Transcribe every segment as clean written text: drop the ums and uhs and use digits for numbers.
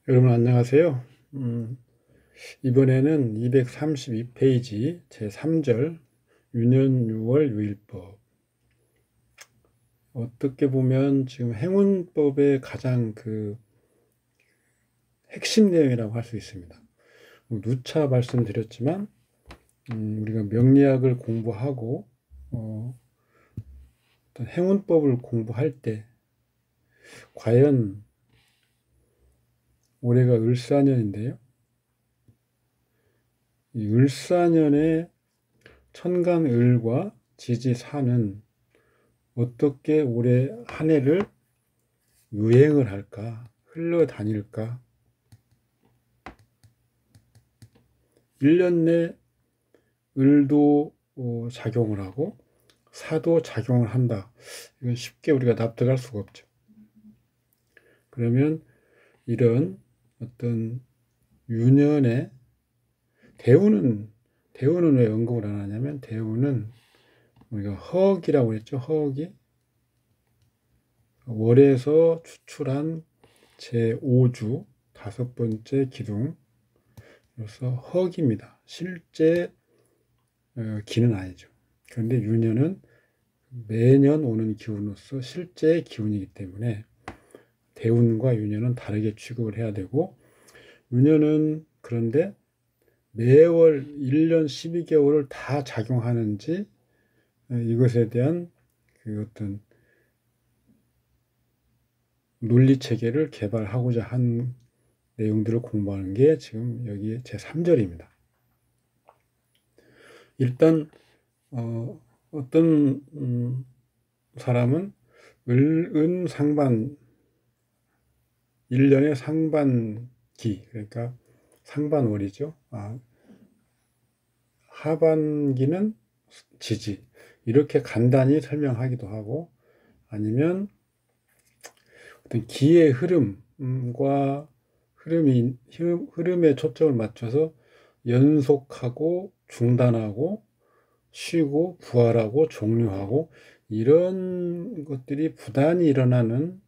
여러분 안녕하세요. 이번에는 232페이지 제3절 유년 6월 유일법. 어떻게 보면 지금 행운법의 가장 핵심 내용이라고 할 수 있습니다. 누차 말씀드렸지만 우리가 명리학을 공부하고 어떤 행운법을 공부할 때 과연 올해가 을사년인데요. 이 을사년의 천간을과 지지사는 어떻게 올해 한 해를 유행을 할까, 흘러다닐까? 1년 내 을도 작용을 하고 사도 작용을 한다. 이건 쉽게 우리가 납득할 수가 없죠. 그러면 이런 어떤 유년의 대운은 왜 언급을 안 하냐면, 대운은 우리가 허기라고 했죠. 허기. 월에서 추출한 제5주 다섯 번째 기둥으로서 허기입니다. 실제 기는 아니죠. 그런데 유년은 매년 오는 기운으로서 실제 기운이기 때문에 대운과 유년은 다르게 취급을 해야 되고, 유년은 그런데 매월 1년 12개월을 다 작용하는지, 이것에 대한 어떤 논리 체계를 개발하고자 한 내용들을 공부하는 게 지금 여기 제3절입니다. 일단 어떤 사람은 은 상반 1년의 상반기, 그러니까 상반월이죠. 하반기는 지지, 이렇게 간단히 설명하기도 하고, 아니면 어떤 기의 흐름과 흐름에 초점을 맞춰서 연속하고 중단하고 쉬고 부활하고 종료하고, 이런 것들이 부단히 일어나는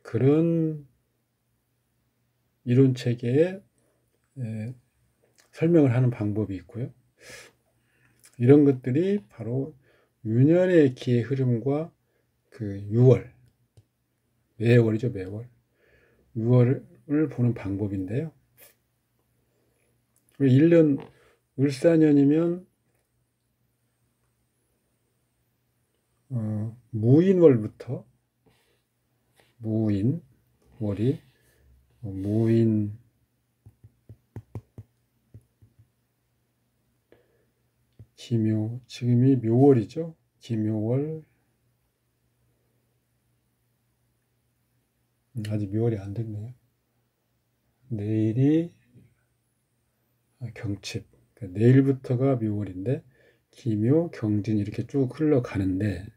그런 이론 체계에 설명을 하는 방법이 있고요. 이런 것들이 바로 유년의 기의 흐름과 6월, 매월이죠, 매월. 6월을 보는 방법인데요. 1년 을사년이면 무인월부터, 무인월이 무인 기묘, 지금이 묘월이죠. 기묘월, 아직 묘월이 안 됐네요. 내일이 경칩, 그러니까 내일부터가 묘월인데 기묘, 경진 이렇게 쭉 흘러가는데,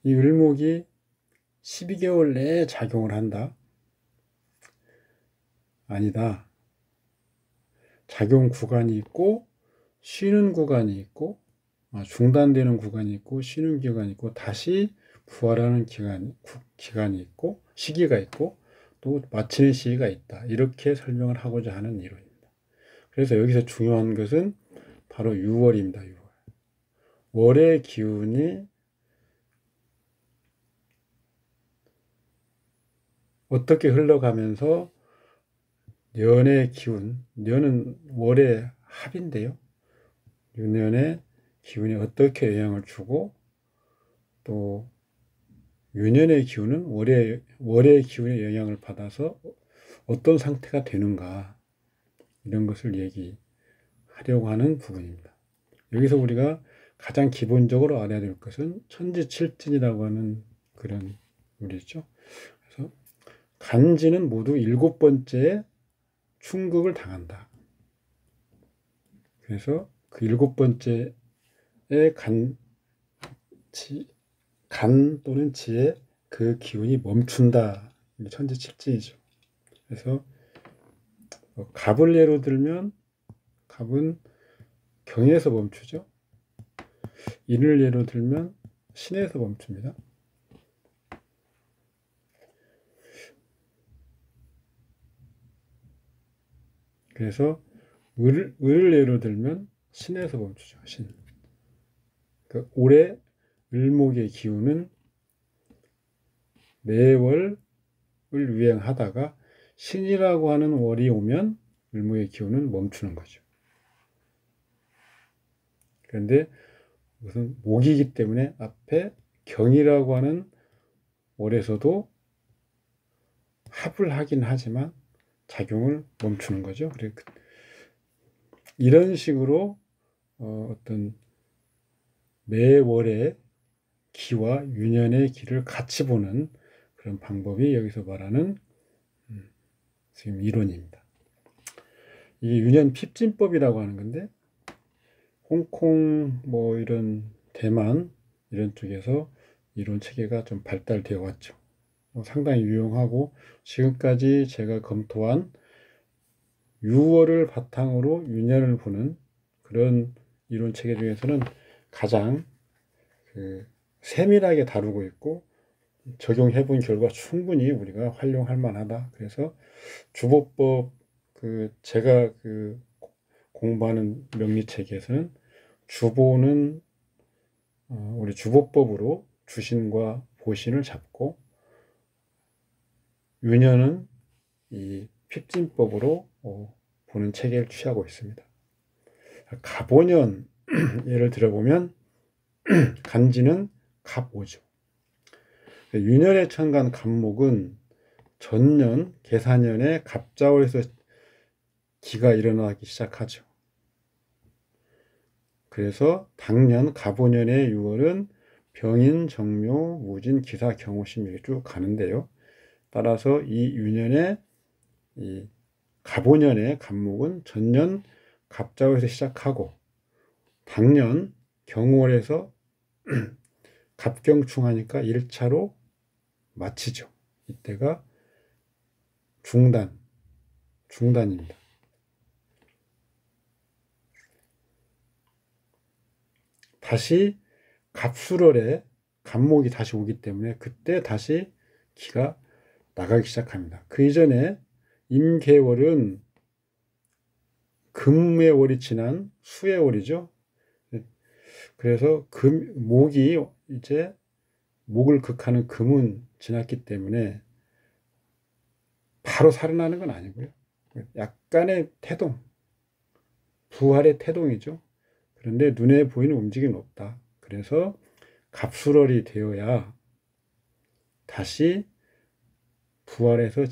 이 을목이 12개월 내에 작용을 한다? 아니다. 작용 구간이 있고 쉬는 구간이 있고, 중단되는 구간이 있고 쉬는 기간이 있고 다시 부활하는 기간이 있고 시기가 있고 또 마치는 시기가 있다. 이렇게 설명을 하고자 하는 이론입니다. 그래서 여기서 중요한 것은 바로 6월입니다. 6월. 월의 기운이 어떻게 흘러가면서 년의 기운, 년은 월의 합인데요. 유년의 기운이 어떻게 영향을 주고, 또 유년의 기운은 월의 기운의 영향을 받아서 어떤 상태가 되는가, 이런 것을 얘기하려고 하는 부분입니다. 여기서 우리가 가장 기본적으로 알아야 될 것은 천지칠진이라고 하는 그런 논리죠. 그래서 간지는 모두 7번째 충극을 당한다. 그래서 그 7번째의 간 또는 지에 그 기운이 멈춘다. 이게 천지칠진이죠. 그래서 갑을 예로 들면 갑은 경에서 멈추죠. 인을 예로 들면 신에서 멈춥니다. 그래서 을을 예로 들면 신에서 멈추죠. 신. 그러니까 올해 을목의 기운은 매월을 유행하다가 신이라고 하는 월이 오면 을목의 기운은 멈추는 거죠. 그런데 무슨 목이기 때문에 앞에 경이라고 하는 월에서도 합을 하긴 하지만 작용을 멈추는 거죠. 이런 식으로 어떤 매월의 기와 유년의 기를 같이 보는 그런 방법이 여기서 말하는 지금 이론입니다. 이게 유년 핍진법이라고 하는 건데 홍콩 뭐 이런 대만 이런 쪽에서 이론 체계가 좀 발달되어 왔죠. 상당히 유용하고 지금까지 제가 검토한 6월을 바탕으로 유년을 보는 그런 이론 체계 중에서는 가장 세밀하게 다루고 있고 적용해 본 결과 충분히 우리가 활용할 만하다. 그래서 주보법 제가 공부하는 명리체계에서는 주보는 우리 주보법으로 주신과 보신을 잡고 유년은 이 핍진법으로 보는 체계를 취하고 있습니다. 갑오년 예를 들어보면 간지는 갑오죠. 유년에 천간 갑목은 전년 계사년에 갑자월에서 기가 일어나기 시작하죠. 그래서 당년 갑오년의 6월은 병인, 정묘, 무진, 기사, 경오심 이렇게 쭉 가는데요. 따라서 이 유년의 이 갑오년의 갑목은 전년 갑자월에서 시작하고 당년 경월에서 갑경충하니까 1차로 마치죠. 이때가 중단입니다. 다시 갑술월에 갑목이 다시 오기 때문에 그때 다시 기가 나가기 시작합니다. 그 이전에 임계월은 금의 월이 지난 수의 월이죠. 그래서 목이 이제 목을 극하는 금은 지났기 때문에 바로 살아나는 건 아니고요. 약간의 태동, 부활의 태동이죠. 그런데 눈에 보이는 움직임은 없다. 그래서 갑술월이 되어야 다시 부활해서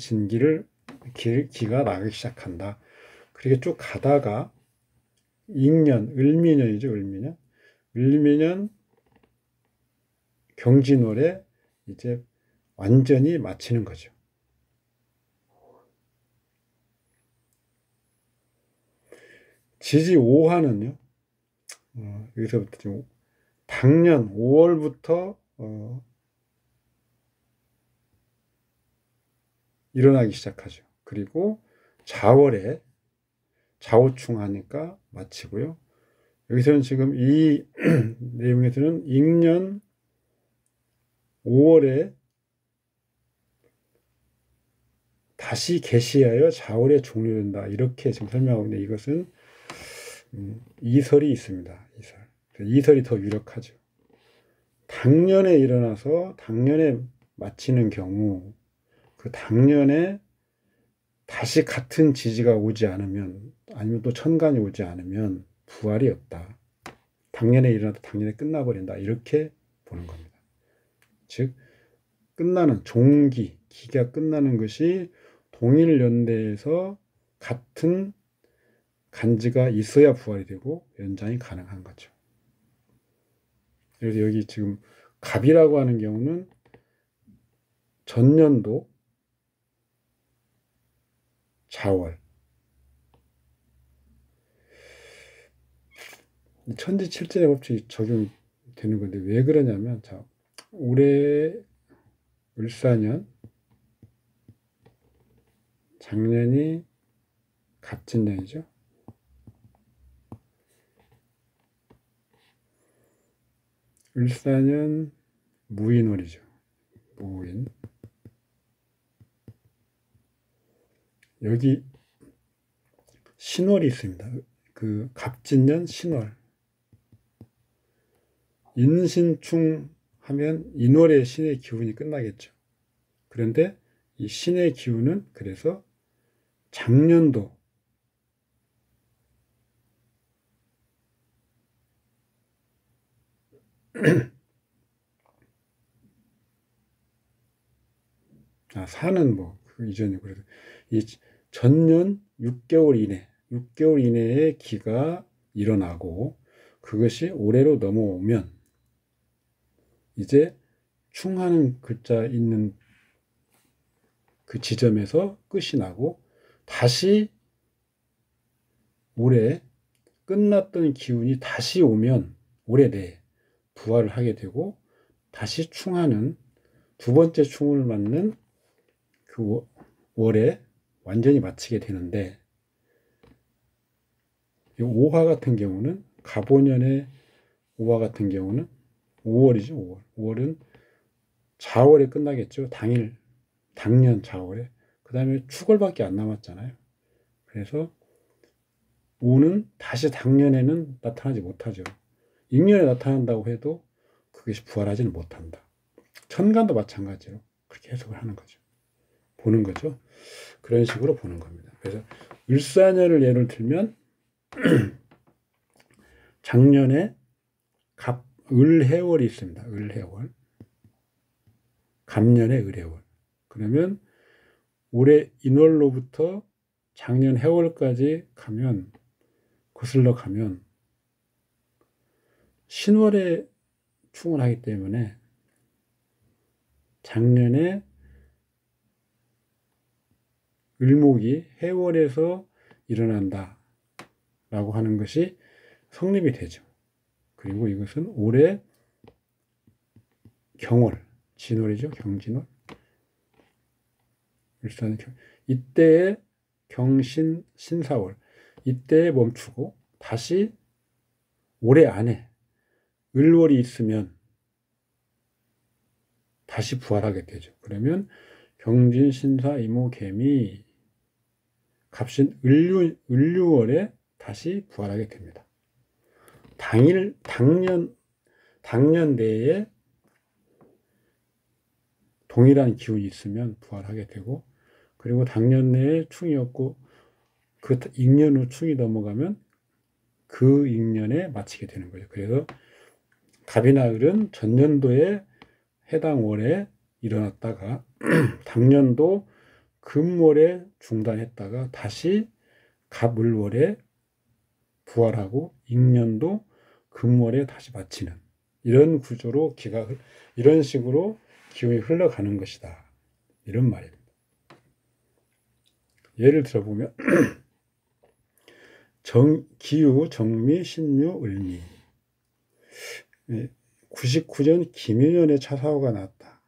기가 나가기 시작한다. 그렇게 쭉 가다가 익년, 을미년이죠. 을미년 경진월에 이제 완전히 마치는 거죠. 지지오화는요. 여기서부터 좀 당년 5월부터 일어나기 시작하죠. 그리고 자월에 자오충하니까 마치고요. 여기서는 지금 이 내용에서는 익년 5월에 다시 개시하여 자월에 종료된다. 이렇게 지금 설명하고 있는데 이것은 이설이 있습니다. 이설이 더 유력하죠. 당년에 일어나서 당년에 마치는 경우 그 당년에 다시 같은 지지가 오지 않으면 아니면 또 천간이 오지 않으면 부활이 없다. 당년에 일어나도 당년에 끝나버린다. 이렇게 보는 겁니다. 즉 끝나는 기가 끝나는 것이 동일 연대에서 같은 간지가 있어야 부활이 되고 연장이 가능한 거죠. 그래서 여기 지금 갑이라고 하는 경우는 전년도 자월 천지칠전의 법칙이 적용되는 건데 왜 그러냐면 올해 을사년 작년이 갑진년이죠. 을사년 무인월이죠. 무인. 여기 신월이 있습니다. 그 갑진년 신월. 인신충 하면 인월의 신의 기운이 끝나겠죠. 그런데 이 신의 기운은 그래서 작년도 사는 그 이전이고 그래서 이 전년 6개월 이내에 기가 일어나고 그것이 올해로 넘어오면 이제 충하는 글자 있는 그 지점에서 끝이 나고 다시 올해 끝났던 기운이 다시 오면 올해 내에 부활을 하게 되고 다시 충하는 두 번째 충을 맞는 그 월에 완전히 마치게 되는데 이 오화 같은 경우는 갑오년의 오화 같은 경우는 5월이죠. 5월. 5월은 자월에 끝나겠죠. 당년 자월에. 그 다음에 축월밖에 안 남았잖아요. 그래서 오는 다시 당년에는 나타나지 못하죠. 인년에 나타난다고 해도 그것이 부활하지는 못한다. 천간도 마찬가지로 그렇게 해석을 하는 거죠. 보는 거죠. 그런 식으로 보는 겁니다. 그래서 을사년을 예를 들면 작년에 을해월이 있습니다. 을해월. 갑년에 을해월. 그러면 올해 인월로부터 작년 해월까지 가면 거슬러 가면 신월에 충을 하기 때문에 작년에 을목이 해월에서 일어난다 라고 하는 것이 성립이 되죠. 그리고 이것은 올해 경월, 진월이죠. 경진월. 이때에 경신, 신사월. 이때에 멈추고 다시 올해 안에 을월이 있으면 다시 부활하게 되죠. 그러면 경진, 신사, 이모, 개미, 갑신, 을류월에 다시 부활하게 됩니다. 당년 내에 동일한 기운이 있으면 부활하게 되고, 그리고 당년 내에 충이었고, 그 익년 후 충이 넘어가면 그 익년에 마치게 되는 거죠. 그래서 갑이나 을은 전년도에 해당 월에 일어났다가 당년도 금월에 중단했다가 다시 갑을월에 부활하고 익년도 금월에 다시 마치는 이런 구조로 이런 식으로 기운이 흘러가는 것이다. 이런 말입니다. 예를 들어보면 기유, 정미, 신유, 을미 99년 김유년에 차사호가 났다.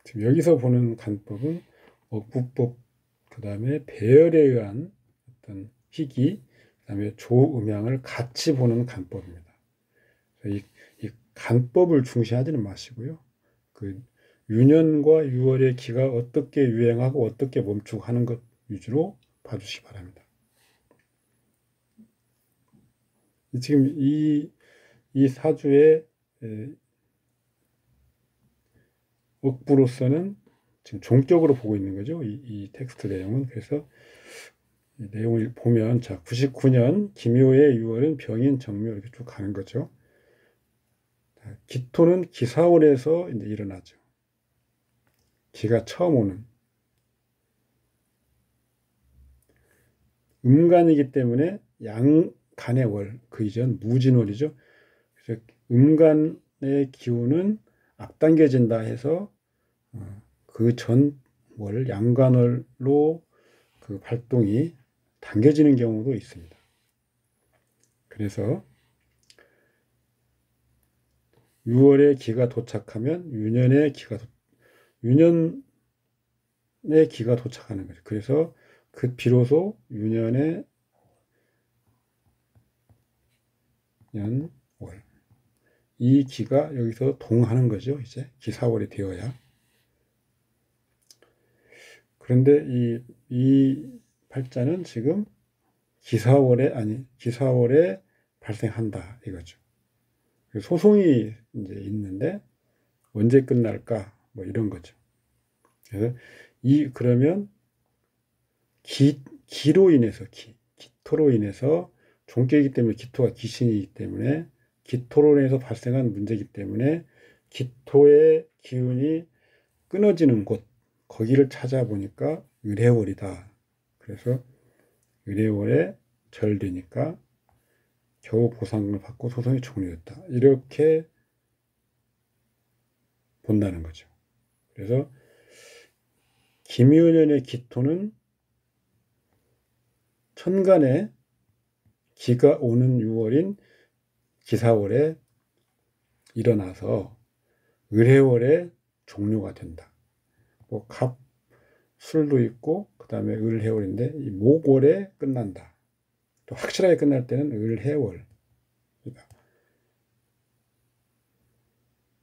지금 여기서 보는 간법은 억부법, 그 다음에 배열에 의한 어떤 희기, 그 다음에 조음양을 같이 보는 간법입니다. 이 간법을 중시하지는 마시고요. 그 유년과 유월의 기가 어떻게 유행하고 어떻게 멈추고 하는 것 위주로 봐주시기 바랍니다. 지금 이 사주의 억부로서는 지금 종격으로 보고 있는 거죠. 이 텍스트 내용은. 그래서 이 내용을 보면, 자, 99년 김효의 6월은 병인 정묘 이렇게 쭉 가는 거죠. 기토는 기사월에서 이제 일어나죠. 기가 처음 오는. 음간이기 때문에 양간의 월, 그 이전 무진월이죠. 그래서 음간의 기운은 앞당겨진다 해서 그 전 월, 양간월로 그 활동이 당겨지는 경우도 있습니다. 그래서 6월에 기가 도착하면 유년에 기가 도착하는 거죠. 그래서 비로소 유년의 월, 이 기가 여기서 동하는 거죠. 이제 기사월이 되어야. 그런데 이 팔자는 지금 기사월에 발생한다 이거죠. 소송이 이제 있는데 언제 끝날까 뭐 이런 거죠. 그래서 그러면 기로 인해서 기토로 인해서 종격이기 때문에 기토가 기신이기 때문에 기토로 인해서 발생한 문제이기 때문에 기토의 기운이 끊어지는 곳 거기를 찾아보니까 을해월이다. 그래서 을해월에 절되니까 겨우 보상금을 받고 소송이 종료됐다. 이렇게 본다는 거죠. 그래서 김유년의 기토는 천간에 기가 오는 6월인 기사월에 일어나서 을해월에 종료가 된다. 뭐 갑술도 있고 그 다음에 을해월인데 이 목월에 끝난다. 또 확실하게 끝날 때는 을해월이다.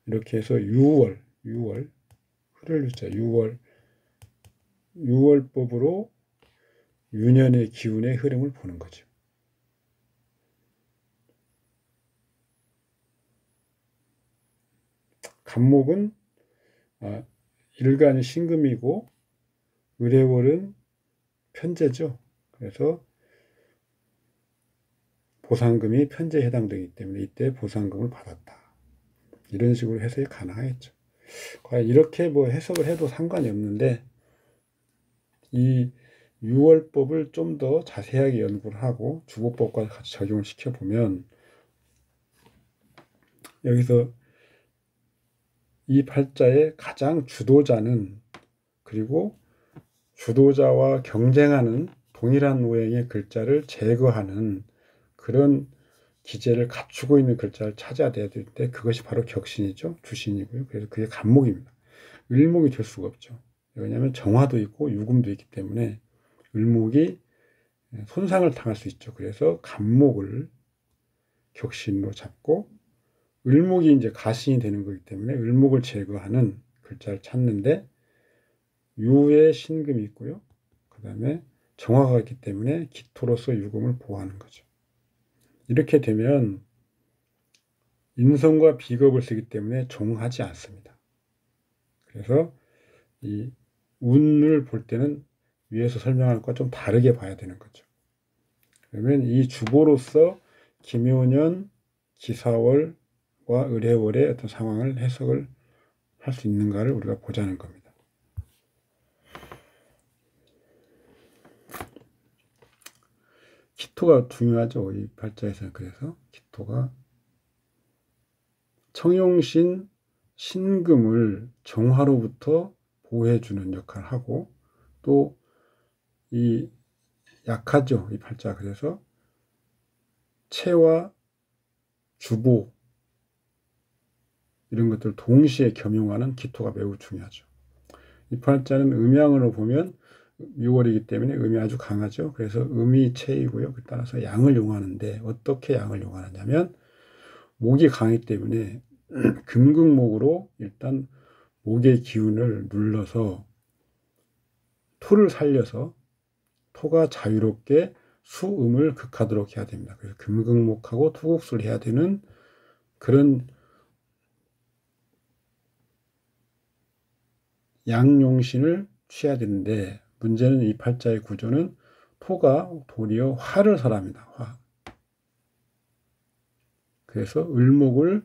이렇게 해서 6월 흐를 유자 6월법으로 유년의 기운의 흐름을 보는 거죠. 간목은 일간이 신금이고 을해월은 편제죠. 그래서 보상금이 편제에 해당되기 때문에 이때 보상금을 받았다. 이런 식으로 해석이 가능하겠죠. 과연 이렇게 뭐 해석을 해도 상관이 없는데 이 6월법을 좀 더 자세하게 연구를 하고 주보법과 같이 적용을 시켜보면 여기서 이 팔자의 가장 주도자는 그리고 주도자와 경쟁하는 동일한 모양의 글자를 제거하는 그런 기제를 갖추고 있는 글자를 찾아야 될 때 그것이 바로 격신이죠. 주신이고요. 그래서 그게 간목입니다. 을목이 될 수가 없죠. 왜냐하면 정화도 있고 유금도 있기 때문에 을목이 손상을 당할 수 있죠. 그래서 간목을 격신으로 잡고 을목이 이제 가신이 되는 거기 때문에 을목을 제거하는 글자를 찾는데 유에 신금이 있고요. 그 다음에 정화가 있기 때문에 기토로서 유금을 보호하는 거죠. 이렇게 되면 인성과 비겁을 쓰기 때문에 종하지 않습니다. 그래서 이 운을 볼 때는 위에서 설명한 것과 좀 다르게 봐야 되는 거죠. 그러면 이 주보로서 김효년, 기사월과 을해월의 어떤 상황을 해석을 할 수 있는가를 우리가 보자는 겁니다. 기토가 중요하죠. 이 팔자에서는. 그래서 기토가 청용신, 신금을 정화로부터 보호해주는 역할을 하고 또 이 약하죠. 이 팔자. 그래서 체와 주보 이런 것들을 동시에 겸용하는 기토가 매우 중요하죠. 이 팔자는 음양으로 보면 6월이기 때문에 음이 아주 강하죠. 그래서 음이 체이고요. 따라서 양을 용하는데 어떻게 양을 용하느냐면 목이 강하기 때문에 금극목으로 일단 목의 기운을 눌러서 토를 살려서 토가 자유롭게 수음을 극하도록 해야 됩니다. 그래서 금극목하고 토국수를 해야 되는 그런 양용신을 취해야 되는데 문제는 이 팔자의 구조는 토가 도리어 화를 설합니다. 화. 그래서 을목을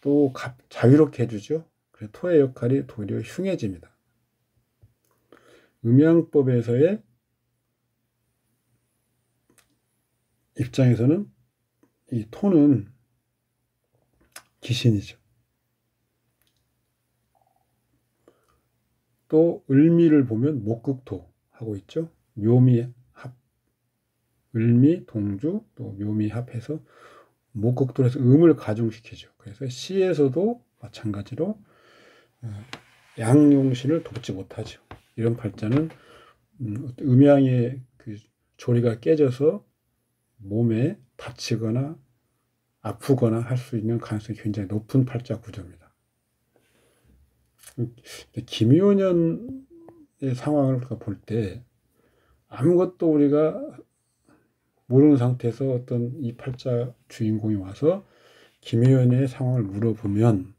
또 자유롭게 해주죠. 그래서 토의 역할이 도리어 흉해집니다. 음양법에서의 입장에서는 이 토는 기신이죠. 또 을미를 보면 목극토 하고 있죠. 묘미합, 을미, 동주, 또 묘미합해서 목극토에서 음을 가중시키죠. 그래서 시에서도 마찬가지로 양용신을 돕지 못하죠. 이런 팔자는 음양의 그 조리가 깨져서 몸에 다치거나 아프거나 할 수 있는 가능성이 굉장히 높은 팔자 구조입니다. 김효년의 상황을 우리가 볼 때 아무것도 우리가 모르는 상태에서 어떤 이 팔자 주인공이 와서 김효연의 상황을 물어보면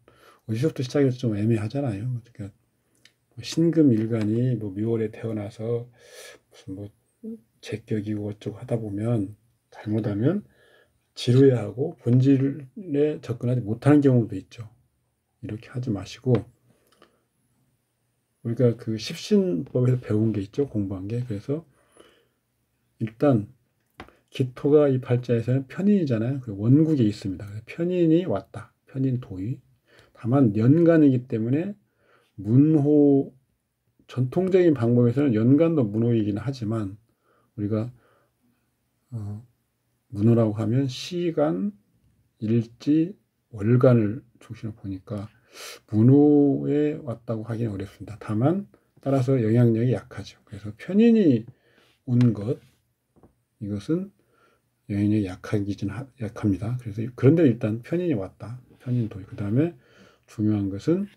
어디서부터 시작해서 좀 애매하잖아요. 그러니까 신금일간이 뭐 묘월에 태어나서 무슨 뭐 제격이고 어쩌고 하다 보면 잘못하면 지루해하고 본질에 접근하지 못하는 경우도 있죠. 이렇게 하지 마시고 우리가 그 십신법에서 배운 게 있죠. 공부한 게. 그래서 일단 기토가 이 팔자에서는 편인이잖아요. 원국에 있습니다. 편인이 왔다. 편인 도의. 다만 연간이기 때문에 문호 전통적인 방법에서는 연간도 문호이긴 하지만 우리가 문호라고 하면 시간, 일지, 월간을 중심으로 보니까 문호에 왔다고 하기는 어렵습니다. 다만 따라서 영향력이 약하죠. 그래서 편인이 온 것, 이것은 영향력이 약합니다. 그래서 그런데 일단 편인이 왔다. 편인 도의. 그 다음에 중요한 것은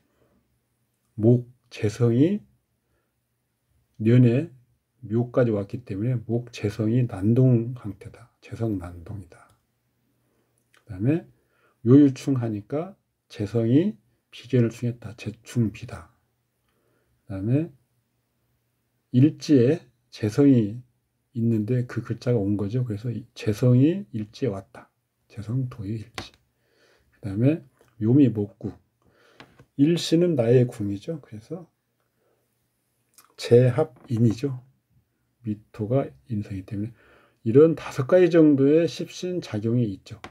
목, 재성이 년에 묘까지 왔기 때문에 목, 재성이 난동 상태다. 재성 난동이다. 그 다음에 묘유충하니까 재성이 비견을 충했다. 재충비다. 그 다음에 일지에 재성이 있는데 그 글자가 온 거죠. 그래서 재성이 일지에 왔다. 재성도의 일지. 그 다음에 묘미 목구. 일시는 나의 궁이죠. 그래서 재합인이죠. 미토가 인성이기 때문에 이런 5가지 정도의 십신 작용이 있죠.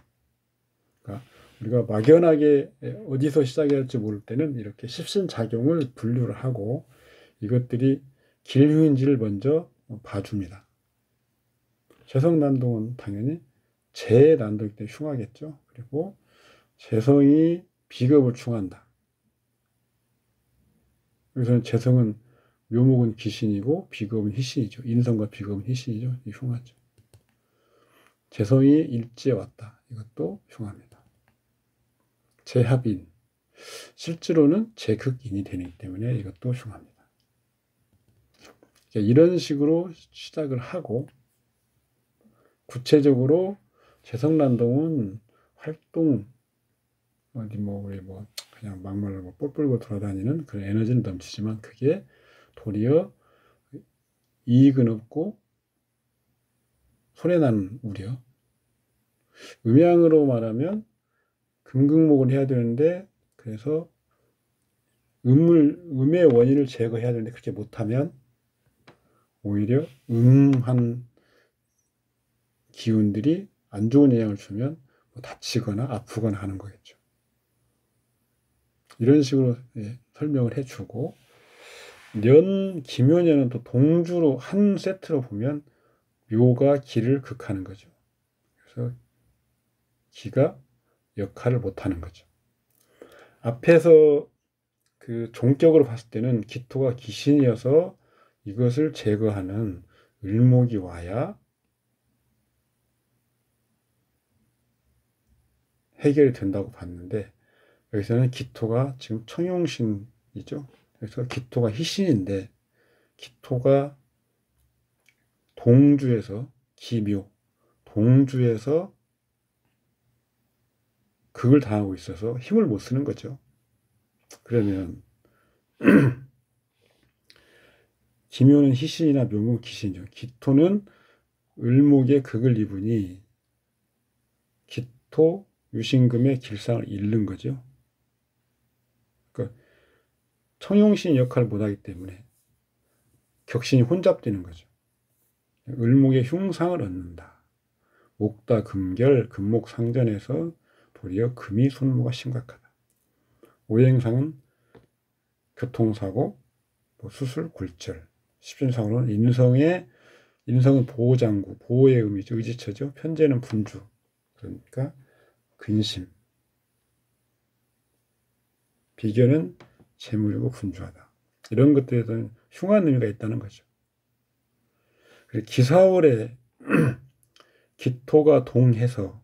그러니까 우리가 막연하게 어디서 시작해야 할지 모를 때는 이렇게 십신 작용을 분류를 하고 이것들이 길흉인지를 먼저 봐줍니다. 재성난동은 당연히 재난동이기 때문에 흉하겠죠. 그리고 재성이 비겁을 충한다. 여기서는 재성은 묘목은 기신이고 비겁은 희신이죠. 인성과 비겁은 희신이죠. 이 흉하죠. 재성이 일지에 왔다. 이것도 흉합니다. 재합인. 실제로는 재극인이 되기 때문에 이것도 흉합니다. 이런 식으로 시작을 하고 구체적으로 재성난동은 활동 어디 우리 그냥 막말로 볼 불고 돌아다니는 그런 에너지는 넘치지만 그게 도리어 이익은 없고 손해나는 우려. 음양으로 말하면 금극목을 해야 되는데 그래서 음의 원인을 제거해야 되는데 그렇게 못하면 오히려 음한 기운들이 안 좋은 영향을 주면 다치거나 아프거나 하는 거겠죠. 이런 식으로 설명을 해주고 김효년은 또 동주로 한 세트로 보면 묘가 기를 극하는 거죠. 그래서 기가 역할을 못하는 거죠. 앞에서 그 종격으로 봤을 때는 기토가 기신이어서 이것을 제거하는 을목이 와야 해결이 된다고 봤는데 여기서는 기토가 지금 청용신이죠. 그래서 기토가 희신인데 기토가 동주에서 기묘, 동주에서 극을 당하고 있어서 힘을 못 쓰는 거죠. 그러면 기묘는 희신이나 묘목은 기신이죠. 기토는 을목의 극을 입으니 기토, 유신금의 길상을 잃는 거죠. 그러니까 청용신 역할을 못하기 때문에 격신이 혼잡되는 거죠. 을목의 흉상을 얻는다. 목다 금결, 금목 상전에서 도리어 금이 손무가 심각하다. 오행상은 교통사고, 수술, 굴절. 십신상으로는 인성은 보호장구, 보호의 의미죠. 의지처죠. 편재는 분주. 그러니까 근심. 비견은 재물이고 분주하다. 이런 것들에서는 흉한 의미가 있다는 거죠. 기사월에 기토가 동해서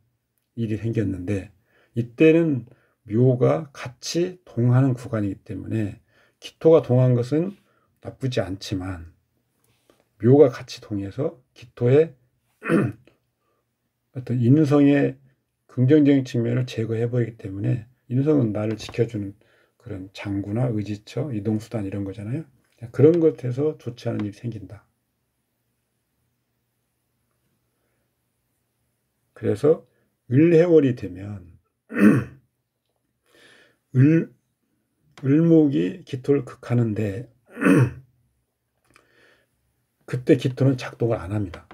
일이 생겼는데 이때는 묘가 같이 동하는 구간이기 때문에 기토가 동한 것은 나쁘지 않지만 묘가 같이 동해서 기토의 어떤 인성의 긍정적인 측면을 제거해버리기 때문에 인성은 나를 지켜주는 그런 장구나 의지처, 이동수단 이런 거잖아요. 그런 것에서 좋지 않은 일이 생긴다. 그래서 을해월이 되면 을목이 기토를 극하는데 그때 기토는 작동을 안 합니다.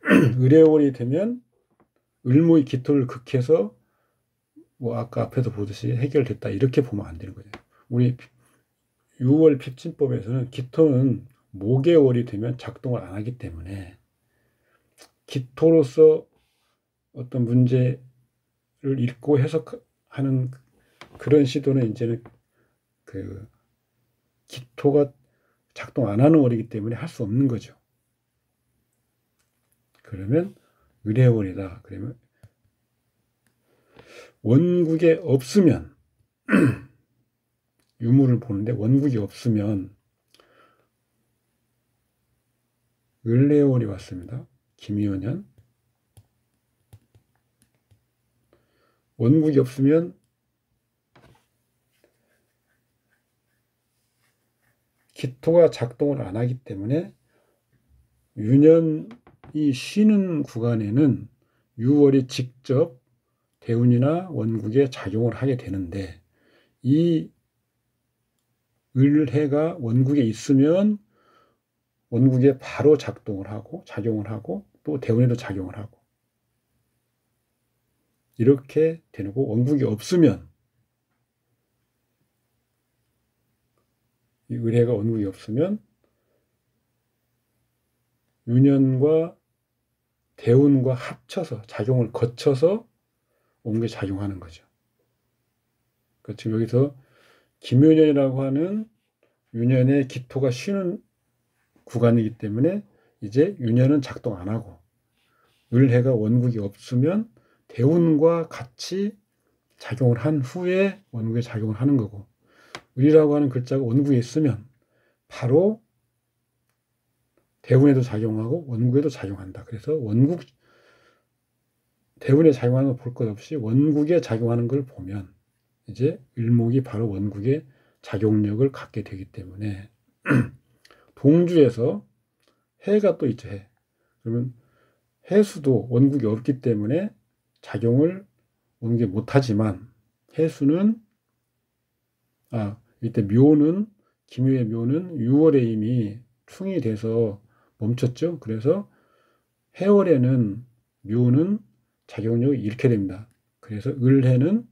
을해월이 되면 을목이 기토를 극해서 뭐 아까 앞에서 보듯이 해결됐다 이렇게 보면 안 되는 거죠. 우리 6월 필진법에서는 기토는 목의 월이 되면 작동을 안 하기 때문에 기토로서 어떤 문제를 읽고 해석하는 그런 시도는 이제는 그 기토가 작동 안 하는 월이기 때문에 할 수 없는 거죠. 그러면 을해월이다. 그러면 원국에 없으면 유무를 보는데 원국이 없으면 을해월이 왔습니다. 김이원년. 원국이 없으면 기토가 작동을 안 하기 때문에 유년이 쉬는 구간에는 유월이 직접 대운이나 원국에 작용을 하게 되는데 이 을해가 원국에 있으면 원국에 바로 작동을 하고 작용을 하고 또 대운에도 작용을 하고 이렇게 되는 거. 원국이 없으면 이 을해가 원국이 없으면 유년과 대운과 합쳐서 작용을 거쳐서 원국에 작용하는 거죠. 그러니까 지금 여기서 김유년이라고 하는 유년의 기토가 쉬는 구간이기 때문에 이제 유년은 작동 안 하고 을해가 원국이 없으면 대운과 같이 작용을 한 후에 원국에 작용을 하는 거고 을이라고 하는 글자가 원국에 있으면 바로 대운에도 작용하고 원국에도 작용한다. 그래서 원국 대운에 작용하는 걸 볼 것 없이 원국에 작용하는 걸 보면 이제 을목이 바로 원국에 작용력을 갖게 되기 때문에 동주에서 해가 또 있죠. 해. 그러면 해수도 원국이 없기 때문에 작용을 원국에 못하지만 해수는 이때 묘는 김유의 묘는 6월에 이미 충이 돼서 멈췄죠. 그래서 해월에는 묘는 작용력을 잃게 됩니다. 그래서 을해는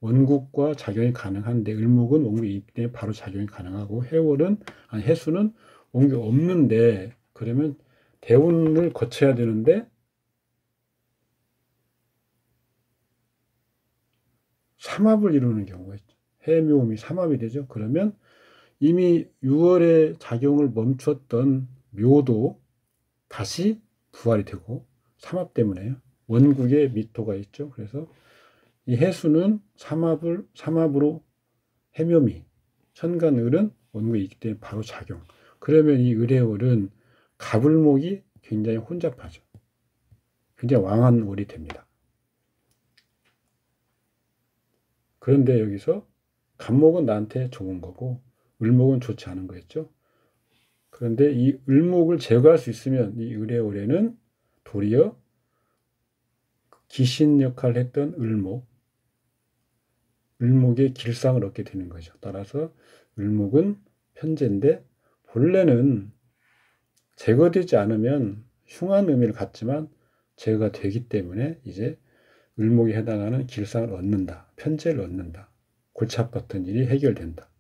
원국과 작용이 가능한데 을목은 원국이 있기 때문에 바로 작용이 가능하고 해수는 원국이 없는데 그러면 대운을 거쳐야 되는데 삼합을 이루는 경우가 있죠. 해묘음이 삼합이 되죠. 그러면 이미 6월에 작용을 멈췄던 묘도 다시 부활이 되고 삼합 때문에요. 원국에 미토가 있죠. 그래서 이 해수는 삼합으로 해묘미, 천간을은 원국에 있기 때문에 바로 작용. 그러면 이 을해월은 갑을목이 굉장히 혼잡하죠. 굉장히 왕한 월이 됩니다. 그런데 여기서 갑목은 나한테 좋은 거고 을목은 좋지 않은 거였죠. 그런데 이 을목을 제거할 수 있으면 이 을해월에는 도리어 기신 역할을 했던 을목의 길상을 얻게 되는 거죠. 따라서 을목은 편재인데 본래는 제거되지 않으면 흉한 의미를 갖지만 제거가 되기 때문에 이제 을목에 해당하는 길상을 얻는다. 편재를 얻는다. 골치 아팠던 일이 해결된다.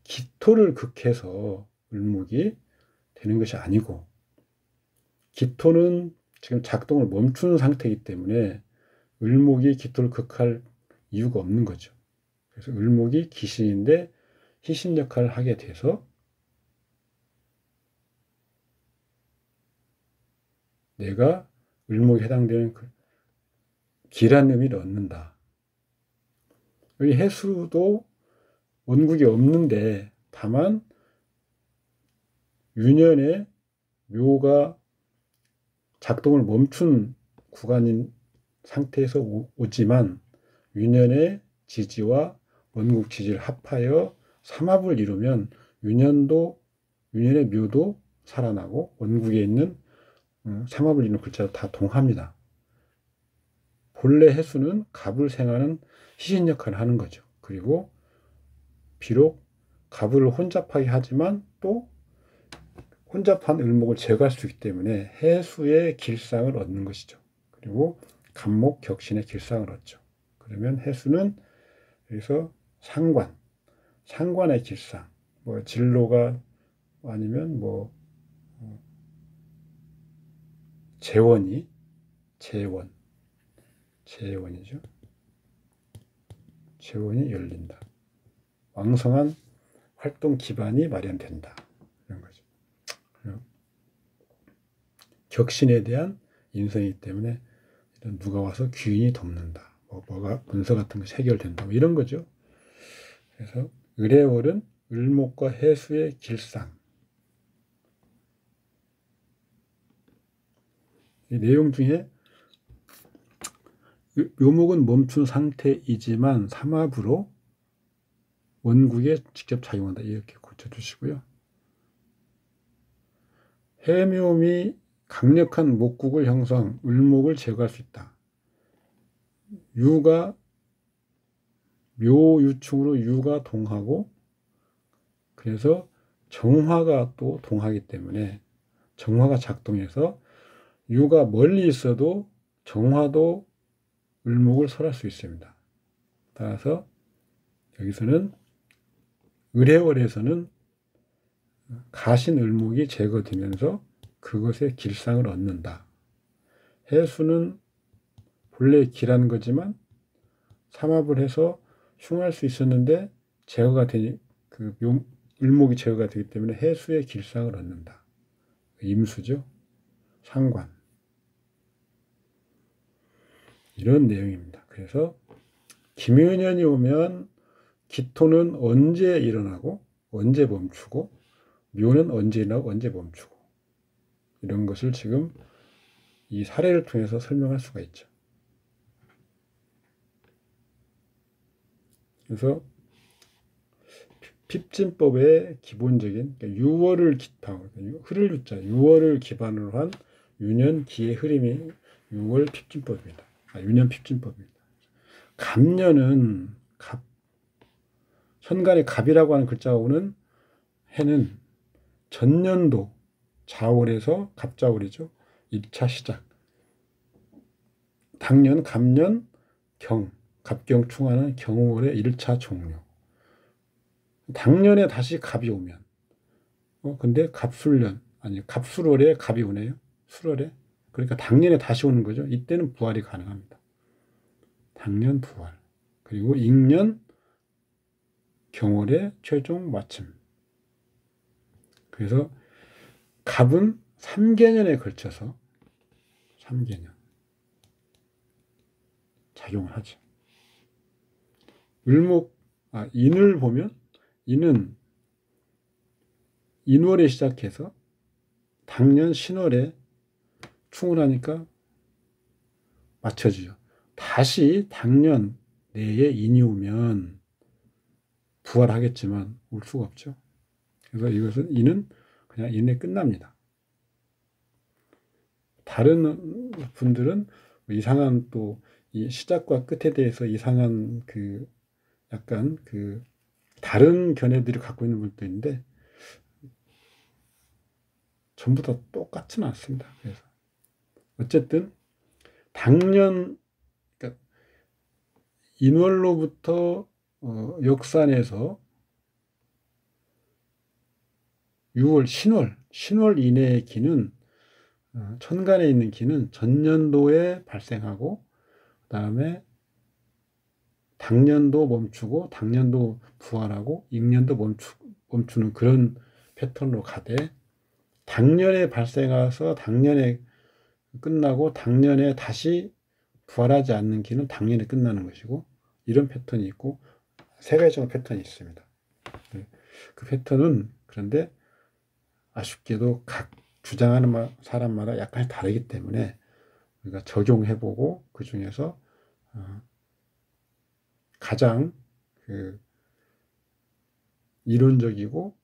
기토를 극해서 을목이 되는 것이 아니고 기토는 지금 작동을 멈춘 상태이기 때문에 을목이 기토를 극할 이유가 없는 거죠. 그래서 을목이 기신인데 희신 역할을 하게 돼서 내가 을목에 해당되는 기란 의미를 넣는다. 여기 해수도 원국이 없는데 다만 유년에 묘가 작동을 멈춘 구간인 상태에서 오지만 유년의 지지와 원국 지지를 합하여 삼합을 이루면 유년의 묘도 살아나고 원국에 있는 삼합을 이루는 글자도 다 동합니다. 본래 해수는 갑을 생하는 희신 역할을 하는 거죠. 그리고 비록 갑을 혼잡하게 하지만 또 혼잡한 을목을 제거할 수 있기 때문에 해수의 길상을 얻는 것이죠. 그리고 갑목 격신의 길상을 얻죠. 그러면 해수는 여기서 상관의 길상, 뭐 진로가 아니면 뭐 재원이죠. 재원이 열린다. 왕성한 활동 기반이 마련된다. 이런 거죠. 격신에 대한 인성이기 때문에 누가 와서 귀인이 덮는다. 뭐가 문서 같은 것이 해결된다. 뭐 이런 거죠. 그래서 을해월은 을목과 해수의 길상. 이 내용 중에 묘목은 멈춘 상태이지만 삼합으로 원국에 직접 작용한다. 이렇게 고쳐주시고요. 해묘미 강력한 목국을 형성, 을목을 제거할 수 있다. 묘유충으로 유가 동하고 그래서 정화가 또 동하기 때문에 정화가 작동해서 유가 멀리 있어도 정화도 을목을 설할 수 있습니다. 따라서 여기서는 을해월에서는 가신 을목이 제거되면서 그것의 길상을 얻는다. 해수는 본래 길한 거지만 삼합을 해서 흉할 수 있었는데 제거가 되니 을목이 제거가 되기 때문에 해수의 길상을 얻는다. 임수죠. 상관. 이런 내용입니다. 그래서 김윤년이 오면 기토는 언제 일어나고 언제 멈추고 묘는 언제 일어나고 언제 멈추고 이런 것을 지금 이 사례를 통해서 설명할 수가 있죠. 그래서 핍진법의 기본적인 유월을 흐를 유자 유월을 기반으로 한 유년 기의 흐름이 유월 핍진법입니다. 유년 핍진법입니다. 갑년은 현간의 갑이라고 하는 글자가 오는 해는 전년도 자월에서 갑자월이죠. 1차 시작. 당년 갑년 갑경 충하는 경월의 1차 종료. 당년에 다시 갑이 오면 근데 갑술월에 갑이 오네요. 술월에. 그러니까 당년에 다시 오는 거죠. 이때는 부활이 가능합니다. 당년 부활. 그리고 익년 경월의 최종 마침. 그래서 갑은 3개년에 걸쳐서 3개년 작용을 하죠. 인을 보면 인은 인월에 시작해서 당년 신월에 충을 하니까 맞춰지죠. 다시 당년 내에 인이 오면 부활하겠지만 올 수가 없죠. 그래서 이것은 인은 그냥 인에 끝납니다. 다른 분들은 이상한 또 이 시작과 끝에 대해서 이상한 약간 다른 견해들이 갖고 있는 분도 있는데 전부 다 똑같지는 않습니다. 그래서 어쨌든 당년 그러니까 인월로부터 역산해서 6월 신월 이내의 기는 천간에 있는 기는 전년도에 발생하고 그다음에 당년도 멈추고 당년도 부활하고 익년도 멈추는 그런 패턴으로 가되 당년에 발생해서 당년에 끝나고 당년에 다시 부활하지 않는 기는 당년에 끝나는 것이고, 이런 패턴이 있고, 세 가지 정도 패턴이 있습니다. 그 패턴은 그런데 아쉽게도 각 주장하는 사람마다 약간 다르기 때문에 우리가 적용해보고 그 중에서 가장 그 이론적이고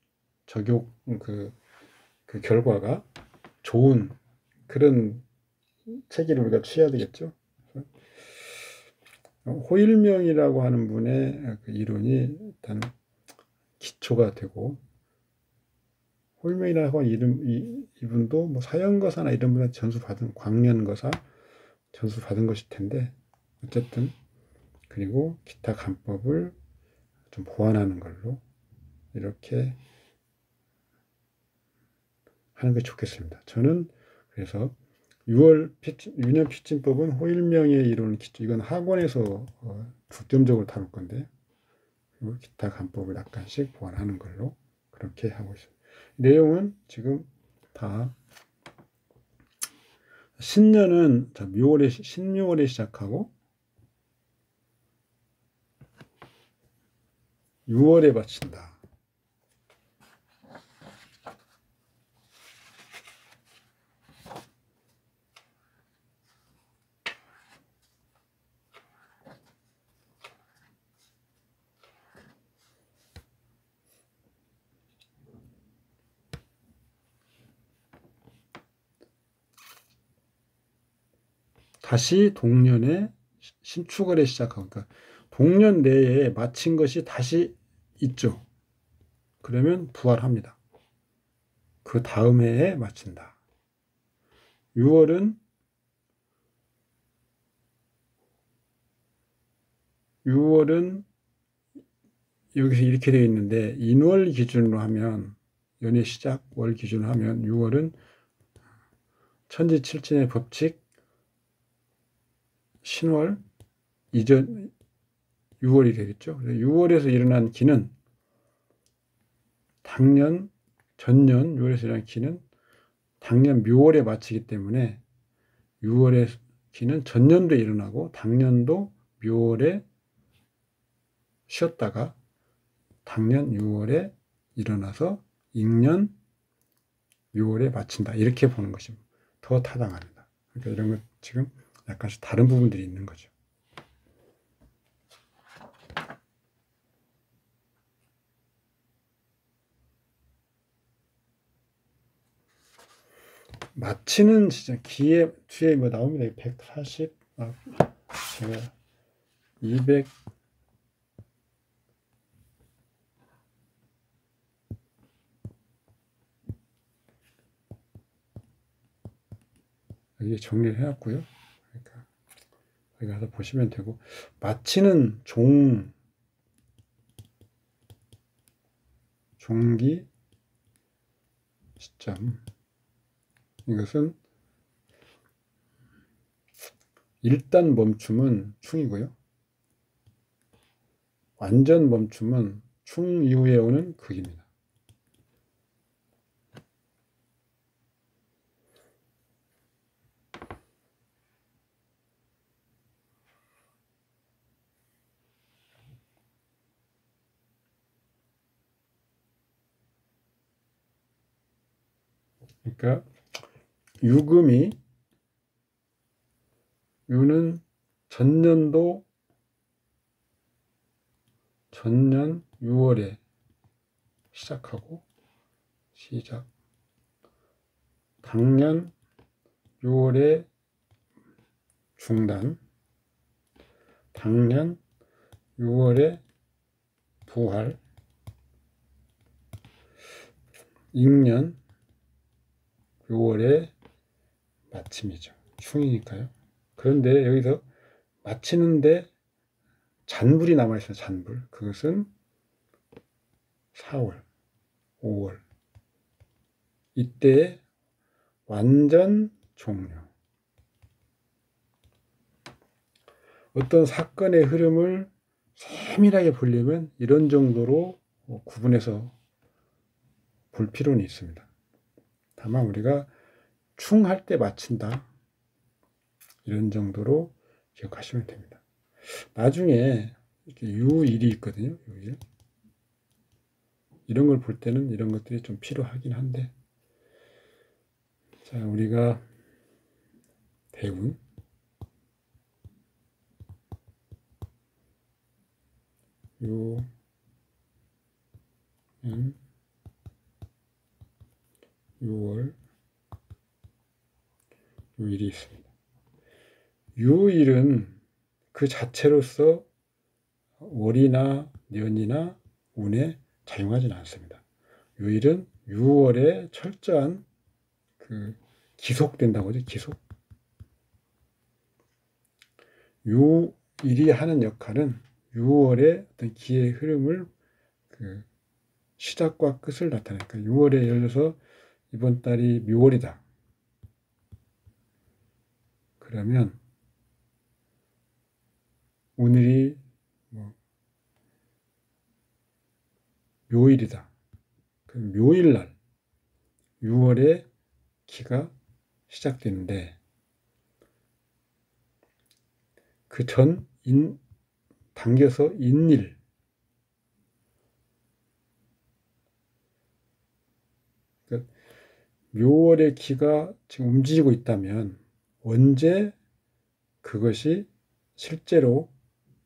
적용 그 결과가 좋은 그런 체계를 우리가 취해야 되겠죠. 호일명이라고 하는 분의 그 이론이 일단 기초가 되고, 호일명이라고 하는 이분도 뭐 사형거사나 이런 분한테 전수받은 광년거사 전수받은 것일 텐데, 어쨌든 그리고 기타 간법을 좀 보완하는 걸로 이렇게 하는 게 좋겠습니다. 저는 그래서 유년 피진법은 호일명의 이론 기초, 이건 학원에서 중점적으로 다룰 건데, 그리고 기타 간법을 약간씩 보완하는 걸로 그렇게 하고 있습니다. 내용은 지금 다 신년은 신묘월에 시작하고 6월에 바친다. 다시 동년에 신축월에 시작하고, 그러니까 동년 내에 마친 것이 다시 있죠. 그러면 부활합니다. 그 다음 해에 마친다. 6월은 여기서 이렇게 되어 있는데, 인월 기준으로 하면, 연의 시작 월 기준으로 하면 6월은 천지칠진의 법칙 신월 이전 6월이 되겠죠. 6월에서 일어난 기는 전년 6월에서 일어난 기는 당년 묘월에 마치기 때문에 6월의 기는 전년도 일어나고 당년도 묘월에 쉬었다가 당년 6월에 일어나서 임년 묘월에 마친다. 이렇게 보는 것이 더 타당합니다. 그러니까 이런 것 지금 약간씩 다른 부분들이 있는 거죠. 마치는 진짜 기에 뒤에 뭐 나옵니다. 140, 제가 200 여기 정리를 해놨고요. 그러니까 여기 가서 보시면 되고, 마치는 종기 시점, 이것은 일단 멈춤은 충이고요. 완전 멈춤은 충 이후에 오는 극입니다. 그러니까 유는 전년 6월에 시작하고 당년 6월에 중단, 당년 6월에 부활, 임년 6월에 마침이죠. 충이니까요. 그런데 여기서 마치는데 잔불이 남아있어요. 잔불. 그것은 4월, 5월. 이때 완전 종료. 어떤 사건의 흐름을 세밀하게 보려면 이런 정도로 구분해서 볼 필요는 있습니다. 다만 우리가 충할 때 마친다, 이런 정도로 기억하시면 됩니다. 나중에 이렇게 유일이 있거든요. 유일. 이런 걸 볼 때는 이런 것들이 좀 필요하긴 한데, 자, 우리가 대운, 유, 은, 유월, 유일이 있습니다. 유일은 그 자체로서 월이나 년이나 운에 작용하지는 않습니다. 유일은 6월에 철저한 그 기속된다고 하죠. 기속. 유일이 하는 역할은 6월의 어떤 기의 흐름을 그 시작과 끝을 나타내니까 6월에 예를 들어서 이번 달이 묘월이다. 그러면 오늘이 뭐 묘일이다. 그럼 묘일날 6월에 기가 시작되는데 그 전 당겨서 인일 그러니까 묘월의 기가 지금 움직이고 있다면 언제 그것이 실제로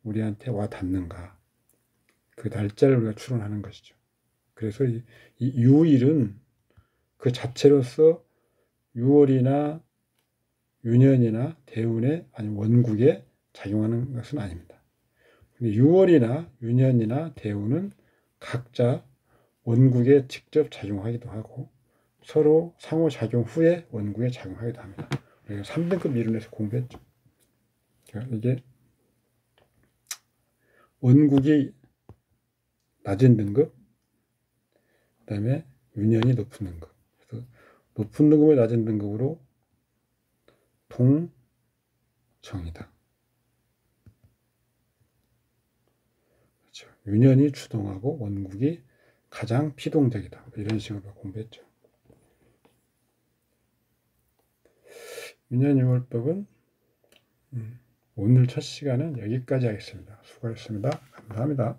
우리한테 와 닿는가 그 날짜를 우리가 추론하는 것이죠. 그래서 이 유일은 그 자체로서 6월이나 유년이나 대운에 아니면 원국에 작용하는 것은 아닙니다. 근데 6월이나 유년이나 대운은 각자 원국에 직접 작용하기도 하고 서로 상호작용 후에 원국에 작용하기도 합니다. 우리가 3등급 이론에서 공부했죠. 그러니까 이게 원국이 낮은 등급, 그 다음에 유년이 높은 등급. 그래서 높은 등급의 낮은 등급으로 동정이다. 그렇죠. 유년이 주동하고 원국이 가장 피동적이다. 이런 식으로 공부했죠. 유년유월법은 오늘 첫 시간은 여기까지 하겠습니다. 수고하셨습니다. 감사합니다.